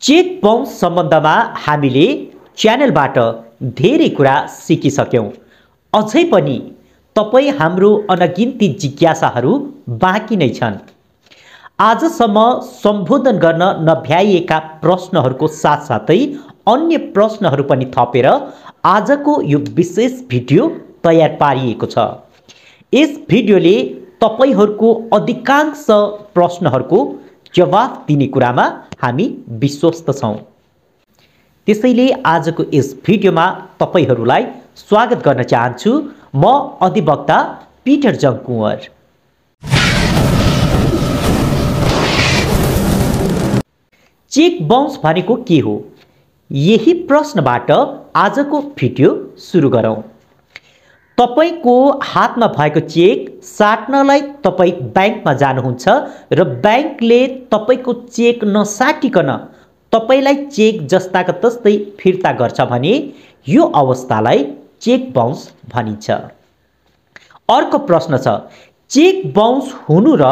Check bounce सम्बन्धमा हामीले च्यानलबाट धेरै कुरा सिकिसक्यौं। अझै पनि तपाई हाम्रो अनगिन्ती जिज्ञासाहरू बाँकी नै छन्। आजसम्म सम्बोधन गर्न नभ्याइएका प्रश्नहरूको साथसाथै अन्य प्रश्नहरू पनि थपेर आजको यो विशेष भिडियो तयार पारिएको छ। यस भिडियोले तपाईहरूको अधिकांश प्रश्नहरूको जवाफ दिने कुरामा हामी विश्वस्त छौं। त्यसैले आजको यस भिडियोमा तपाईहरूलाई स्वागत गर्न चाहन्छु। म अधिवक्ता पिटर जङ कुँवर। चेक बाउन्स भनेको के हो? यही प्रश्नबाट आजको भिडियो सुरु गरौं। तपाईको हातमा भएको चेक साट्नलाई तपाई ब्याङ्कमा जानुहुन्छ र ब्याङ्कले तपाईको चेक नसाटिकन तपाईलाई चेक जस्ताको तस्तै फिर्ता गर्छ भने यो अवस्थालाई चेक बाउन्स भनिन्छ। अर्को प्रश्न छ, चेक बाउन्स हुनु र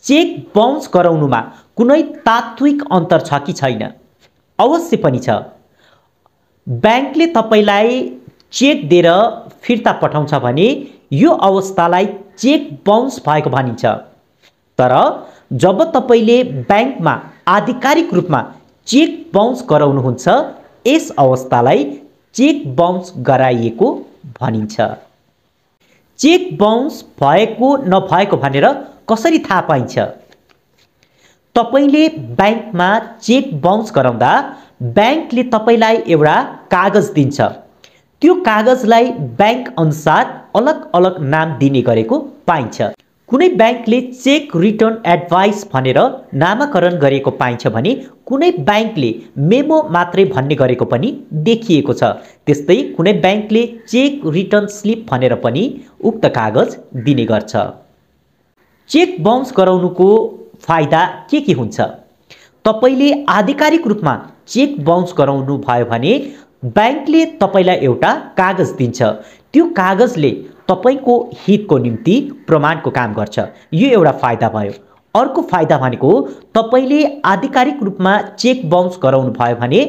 चेक बाउन्स गराउनुमा कुनै तात्विक अन्तर छ कि छैन? अवश्य पनि छ। ब्याङ्कले तपाईलाई चेक दिएर फिर्ता पठाउँछ भने यो अवस्थालाई चेक बाउन्स भएको भनिन्छ। तर जब तपाईले ब्याङ्कमा आधिकारिक रूपमा चेक बाउन्स गराउनुहुन्छ यस अवस्थालाई चेक बाउन्स गराइएको भनिन्छ। चेक बाउन्स भएको नभएको भनेर कसरी थाहा पाइन्छ? तपाईले ब्याङ्कमा चेक बाउन्स गराउँदा ब्याङ्कले तपाईलाई एउटा कागज दिन्छ। त्यो कागजलाई ब्याङ्क अनुसार अलग अलग नाम दिने गरेको पाइन्छ। कुनै ब्याङ्कले चेक रिटर्न एडभाइस भनेर नामाकरण गरेको पाइन्छ भने कुनै ब्याङ्कले मेमो मात्रै भन्ने गरेको पनि देखिएको छ। त्यस्तै कुनै ब्याङ्कले चेक रिटर्न स्लिप भनेर पनि उक्त कागज दिने गर्छ। चेक बाउन्स गराउनुको फाइदा के हुन्छ? तपाईले आधिकारिक रूपमा चेक बाउन्स गराउनु भयो भने ब्याङ्कले तपाईलाई एउटा कागज दिन्छ। त्यो कागजले तपाईको हितको निम्ति प्रमाणको काम गर्छ। यो एउटा फाइदा भयो। अर्को फाइदा भनेको तपाईले आधिकारिक रूपमा चेक बाउन्स गराउनु भयो भने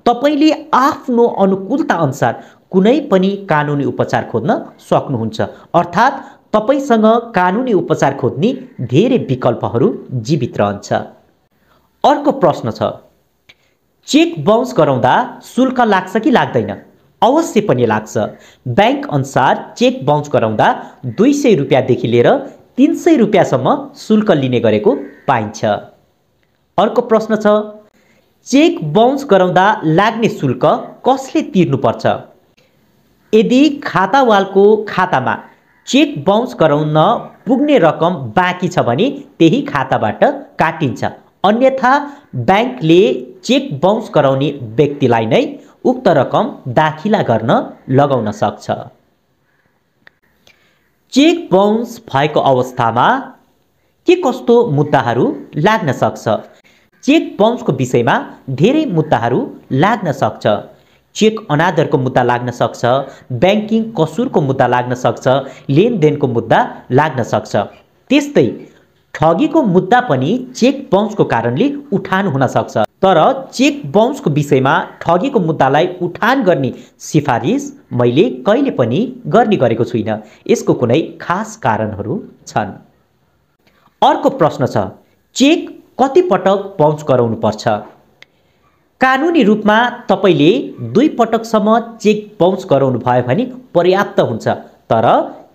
तपाईले आफ्नो अनुकूलता अनुसार कुनै पनि कानुनी उपचार खोज्न सक्नुहुन्छ। अर्थात् तपाईसँग कानुनी उपचार खोज्ने धेरै विकल्पहरू जीवित रहन्छ। अर्को प्रश्न छ, चेक बाउन्स गराउँदा शुल्क लाग्छ कि लाग्दैन? अवश्य पनि लाग्छ। ब्याङ्क अनुसार चेक बाउन्स गराउँदा 200 रुपियाँदेखि लिएर 300 रुपियाँसम्म शुल्क लिने गरेको पाइन्छ। अर्को प्रश्न छ, चेक बाउन्स गराउँदा लाग्ने शुल्क कसले तिर्नुपर्छ? यदि खातावालको खातामा चेक बाउन्स गराउन पुग्ने रकम बाँकी छ भने त्यही खाताबाट काटिन्छ। अन्यथा ब्याङ्कले चेक बाउन्स गराउने व्यक्तिलाई नै उक्त रकम दाखिला गर्न लगाउन सक्छ। चेक बाउन्स भएको अवस्थामा के कस्तो मुद्दाहरू लाग्न सक्छ? चेक बाउन्सको विषयमा धेरै मुद्दाहरू लाग्न सक्छ। चेक अनादरको मुद्दा लाग्न सक्छ, ब्याङ्किङ कसुरको मुद्दा लाग्न सक्छ, लेनदेनको मुद्दा लाग्न सक्छ। त्यस्तै ठगीको मुद्दा पनि चेक बाउन्सको कारणले उठान हुन सक्छ। तर चेक बाउन्सको विषयमा ठगीको मुद्दालाई उठान गर्ने सिफारिस मैले कहिले पनि गर्ने गरेको छुइनँ। यसको कुनै खास कारणहरू छन्। अर्को प्रश्न छ, चेक कति पटक बाउन्स गराउनु पर्छ? कानुनी रूपमा तपाईले 2 पटकसम्म चेक बाउन्स गराउनु भयो भने पर्याप्त हुन्छ। तर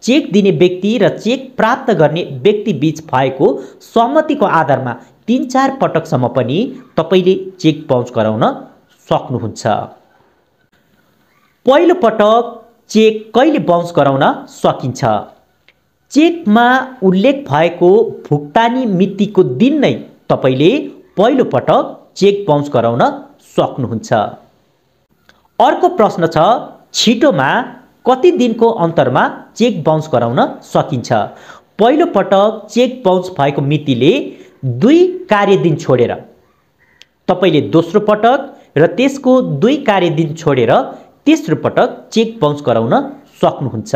चेक दिने व्यक्ति र चेक प्राप्त गर्ने व्यक्ति बीच भएको सहमतिको आधारमा 3-4 पटकसम्म पनि तपाईले चेक बाउन्स गराउन सक्नुहुन्छ। पहिलो पटक चेक कहिले बाउन्स गराउन सकिन्छ? चेकमा उल्लेख भएको भुक्तानी मितिको दिन नै तपाईले पहिलो पटक चेक बाउन्स गराउन सक्नुहुन्छ। अर्को प्रश्न छ, छिटोमा कति दिनको अन्तरमा चेक बाउन्स गराउन सकिन्छ? पहिलो पटक चेक बाउन्स भएको मितिले 2 कार्यदिन छोडेर तपाईले दोस्रो पटक र त्यसको 2 कार्यदिन छोडेर तेस्रो पटक चेक बाउन्स गराउन सक्नुहुन्छ।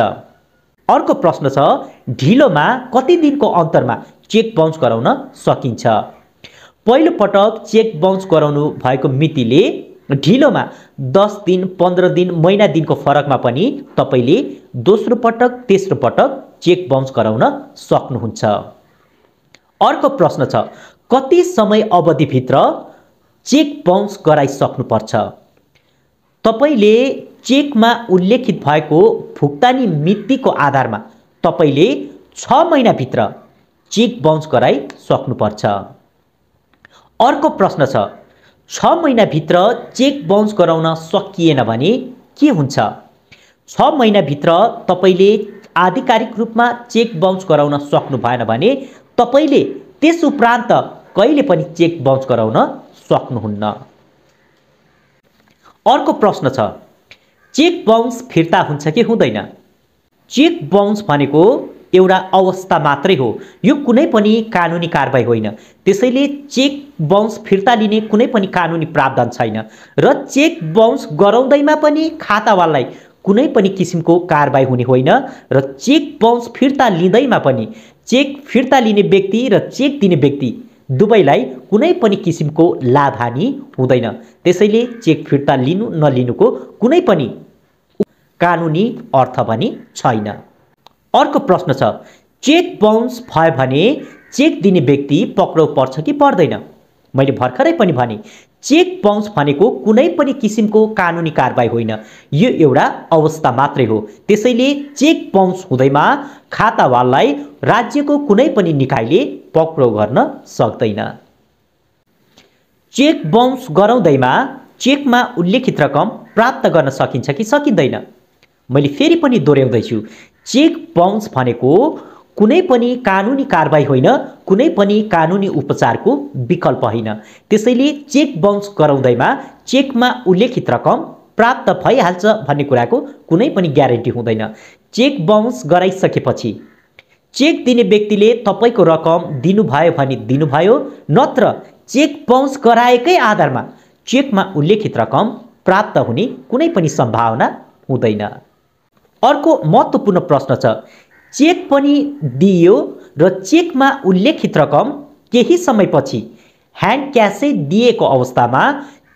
अर्को प्रश्न छ, ढिलोमा कति दिनको अन्तरमा चेक बाउन्स गराउन सकिन्छ? पहिलो पटक चेक बाउन्स गराउनु भएको मितिले ढिलोमा 10 दिन 15 दिन महिना दिनको फरकमा पनि तपाईले दोस्रो पटक तेस्रो पटक चेक बाउन्स गराउन सक्नुहुन्छ। अर्को प्रश्न छ, कति समय अवधिभित्र चेक बाउन्स गराइसक्नुपर्छ? तपाईले चेकमा उल्लेखित भएको भुक्तानी मितिको आधारमा तपाईले 6 महिनाभित्र चेक बाउन्स गराइसक्नुपर्छ। अर्को प्रश्न छ, 6 महिनाभित्र चेक बाउन्स गराउन सकिएन भने के हुन्छ? 6 महिनाभित्र तपाईले आधिकारिक रूपमा चेक बाउन्स गराउन सक्नु भएन भने तपाईले त्यस उपरान्त कहिले पनि चेक बाउन्स गराउन सक्नुहुन्न। अर्को प्रश्न छ, चेक बाउन्स फिर्ता हुन्छ कि हुँदैन? चेक बाउन्स भनेको एउटा अवस्था मात्रै हो, यो कुनै पनि कानुनी कारबाही होइन। त्यसैले चेक बाउन्स फिर्ता लिने कुनै पनि कानुनी प्रावधान छैन र चेक बाउन्स गराउँदैमा पनि खातावाललाई कुनै पनि किसिमको कारबाही हुने होइन र चेक बाउन्स फिर्ता लिँदैमा पनि चेक फिर्ता लिने व्यक्ति र चेक दिने व्यक्ति दुवैलाई कुनै पनि किसिमको लाभहानि हुँदैन। त्यसैले चेक फिर्ता लिनु नलिनुको कुनै पनि कानुनी अर्थ पनि छैन। अर्को प्रश्न छ, चेक बाउन्स भयो भने चेक दिने व्यक्ति पक्राउ पर्छ कि पर्दैन? मैले भर्खरै पनि भने चेक बाउन्स भनेको कुनै पनि किसिमको कानुनी कारबाही होइन, यो एउटा अवस्था मात्रै हो। त्यसैले चेक बाउन्स हुँदैमा खातावाललाई राज्यको कुनै पनि निकायले पक्राउ गर्न सक्दैन। चेक बाउन्स गराउँदैमा चेकमा उल्लेखित रकम प्राप्त गर्न सकिन्छ कि सकिँदैन? मैले फेरि पनि दोहोऱ्याउँदैछु, चेक बाउन्स भनेको कुनै पनि कानुनी कारबाही होइन, कुनै पनि कानुनी उपचारको विकल्प होइन। त्यसैले चेक बाउन्स गराउँदैमा चेकमा उल्लेखित रकम प्राप्त भइहाल्छ भन्ने कुराको कुनै पनि ग्यारेन्टी हुँदैन। चेक बाउन्स गराइसकेपछि चेक दिने व्यक्तिले तपाईको रकम दिनुभयो भने दिनुभयो, नत्र चेक बाउन्स गराएकै आधारमा चेकमा उल्लेखित रकम प्राप्त हुने कुनै पनि सम्भावना हुँदैन। अर्को महत्त्वपूर्ण प्रश्न छ, चेक पनि दिइयो र चेकमा उल्लेखित रकम केही समयपछि ह्यान्ड क्यासै दिएको अवस्थामा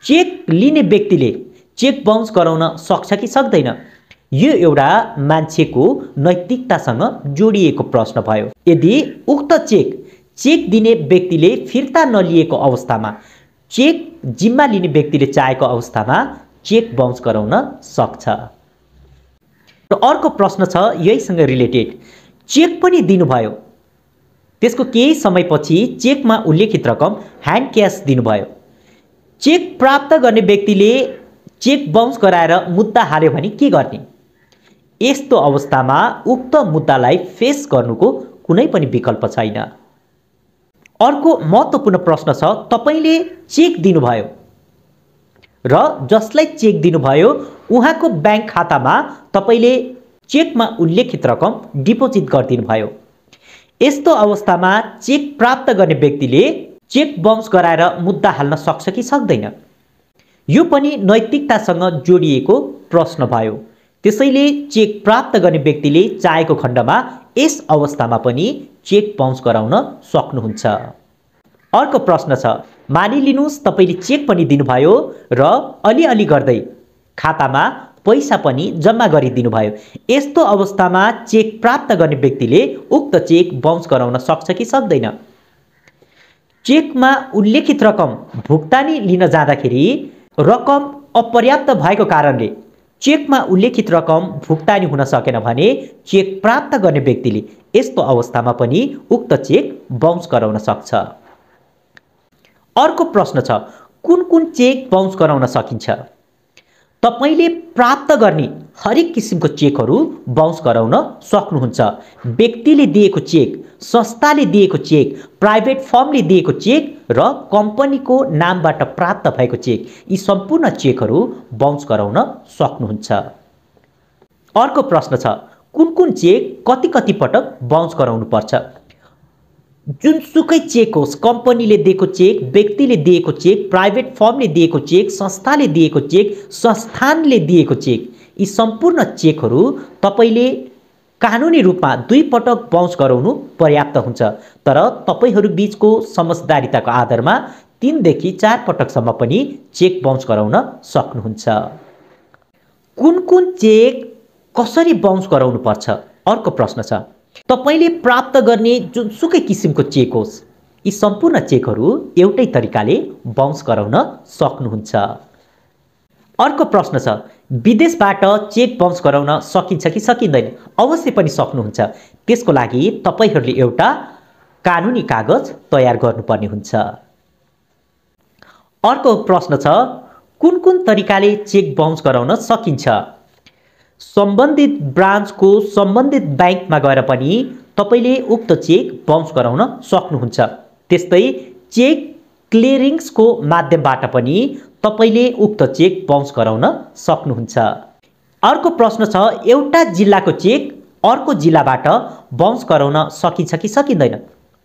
चेक लिने व्यक्तिले चेक बाउन्स गराउन सक्छ कि सक्दैन? यो एउटा मान्छेको नैतिकतासँग जोडिएको प्रश्न भयो। यदि उक्त चेक दिने व्यक्तिले फिर्ता नलिएको अवस्थामा चेक जिम्मा लिने व्यक्तिले चाहेको अवस्थामा चेक बाउन्स गराउन सक्छ। र अर्को प्रश्न छ यहीसँग रिलेटेड, चेक पनि दिनुभयो, त्यसको केही समयपछि चेकमा उल्लेखित रकम ह्यान्ड क्यास दिनुभयो, चेक प्राप्त गर्ने व्यक्तिले चेक बाउन्स गराएर मुद्दा हाल्यो भने के गर्ने? यस्तो अवस्थामा उक्त मुद्दालाई फेस गर्नुको कुनै पनि विकल्प छैन। अर्को महत्त्वपूर्ण प्रश्न छ, तपाईले चेक दिनुभयो र जसलाई चेक दिनुभयो उहाँको ब्याङ्क खातामा तपाईले चेकमा उल्लेखित रकम डिपोजिट गरिदिनु भयो। यस्तो अवस्थामा चेक प्राप्त गर्ने व्यक्तिले चेक बाउन्स गराएर मुद्दा हाल्न सक्छ कि सक्दैन? यो पनि नैतिकतासँग जोडिएको प्रश्न भयो। त्यसैले चेक प्राप्त गर्ने व्यक्तिले चाहेको खण्डमा यस अवस्थामा पनि चेक बाउन्स गराउन सक्नुहुन्छ। अर्को प्रश्न छ, मानिलिनुस् तपाईले चेक पनि दिनुभयो र अलिअलि गर्दै खातामा पैसा पनि जम्मा गरिदिनु भयो। यस्तो अवस्थामा चेक प्राप्त गर्ने व्यक्तिले उक्त चेक बाउन्स गराउन सक्छ कि सक्दैन? चेकमा उल्लेखित रकम भुक्तानी लिन जाँदाखेरि रकम अपर्याप्त भएको कारणले चेकमा उल्लेखित रकम भुक्तानी हुन सकेन भने चेक प्राप्त गर्ने व्यक्तिले यस्तो अवस्थामा पनि उक्त चेक बाउन्स गराउन सक्छ। अर्को प्रश्न छ, कुन कुन चेक बाउन्स गराउन सकिन्छ? तपाईले प्राप्त गर्ने हरेक किसिमको चेकहरू बाउन्स गराउन सक्नुहुन्छ। व्यक्तिले दिएको चेक, संस्थाले दिएको चेक, प्राइभेट फर्मले दिएको चेक र कम्पनीको नामबाट प्राप्त भएको चेक, यी सम्पूर्ण चेकहरू बाउन्स गराउन सक्नुहुन्छ। अर्को प्रश्न छ, कुन कुन चेक कति कति पटक बाउन्स गराउनु पर्छ? जुनसुकै चेक होस्, कम्पनीले दिएको चेक, व्यक्तिले दिएको चेक, प्राइभेट फर्मले दिएको चेक, संस्थाले दिएको चेक, संस्थानले दिएको चेक, यी सम्पूर्ण चेकहरू तपाईले कानुनी रूपमा 2 पटक बाउन्स गराउनु पर्याप्त हुन्छ, तर तपाईहरू बीचको समझदारीताको आधारमा 3 देखि 4 पटकसम्म पनि चेक बाउन्स गराउन सक्नुहुन्छ। कुन चेक कसरी बाउन्स गराउनु पर्छ? अर्को प्रश्न छ। तपाईले प्राप्त गर्ने जुनसुकै किसिमको चेक होस्, यी सम्पूर्ण चेकहरू एउटै तरिकाले बाउन्स गराउन सक्नुहुन्छ। अर्को प्रश्न छ। विदेशबाट चेक बाउन्स गराउन सकिन्छ कि सकिँदैन? अवश्य पनि सक्नुहुन्छ। त्यसको लागि तपाईहरूले एउटा कानुनी कागज तयार गर्नुपर्ने हुन्छ। अर्को प्रश्न छ। कुन तरिकाले चेक बाउन्स गराउन सकिन्छ? सम्बन्धित ब्रान्चको सम्बन्धित ब्याङ्कमा गएर पनि तपाईले उक्त चेक बाउन्स गराउन सक्नुहुन्छ। त्यस्तै चेक क्लियरिङ्सको माध्यमबाट पनि तपाईले उक्त चेक बाउन्स गराउन सक्नुहुन्छ। अर्को प्रश्न छ। एउटा जिल्लाको चेक अर्को जिल्लाबाट बाउन्स गराउन सकिन्छ कि सकिँदैन?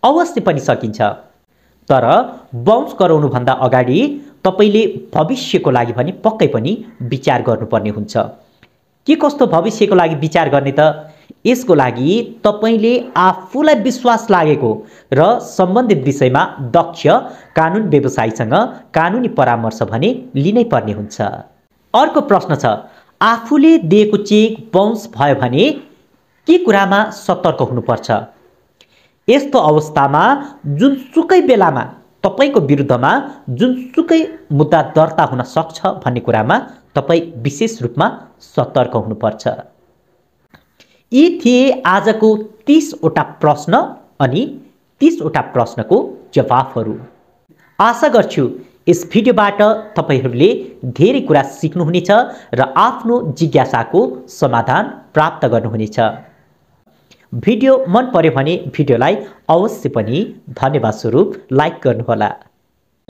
अवश्य पनि सकिन्छ, तर बाउन्स गराउनुभन्दा अगाडि तपाईले भविष्यको लागि पनि पक्कै पनि विचार गर्नुपर्ने हुन्छ। के कस्तो भविष्यको लागि विचार गर्ने त? यसको लागि तपाईले आफूलाई विश्वास लागेको र सम्बन्धित विषयमा दक्ष कानुन व्यवसायीसँग कानुनी परामर्श भने लिनै पर्ने हुन्छ। अर्को प्रश्न छ। आफूले दिएको चेक बाउन्स भयो भने के कुरामा सतर्क हुनुपर्छ? यस्तो अवस्थामा जुनसुकै बेलामा तपाईको विरुद्धमा जुनसुकै मुद्दा दर्ता हुन सक्छ भन्ने कुरामा तपाई विशेष रूपमा सतर्क हुनुपर्छ। यी थिए आजको 30 वटा प्रश्न अनि 30 वटा प्रश्नको जवाफहरू। आशा गर्छु यस भिडियोबाट तपाईहरूले धेरै कुरा सिक्नुहुनेछ र आफ्नो जिज्ञासाको समाधान प्राप्त गर्नुहुनेछ। भिडियो मन पर्यो भने भिडियोलाई अवश्य पनि धन्यवाद स्वरूप लाइक गर्नुहोला।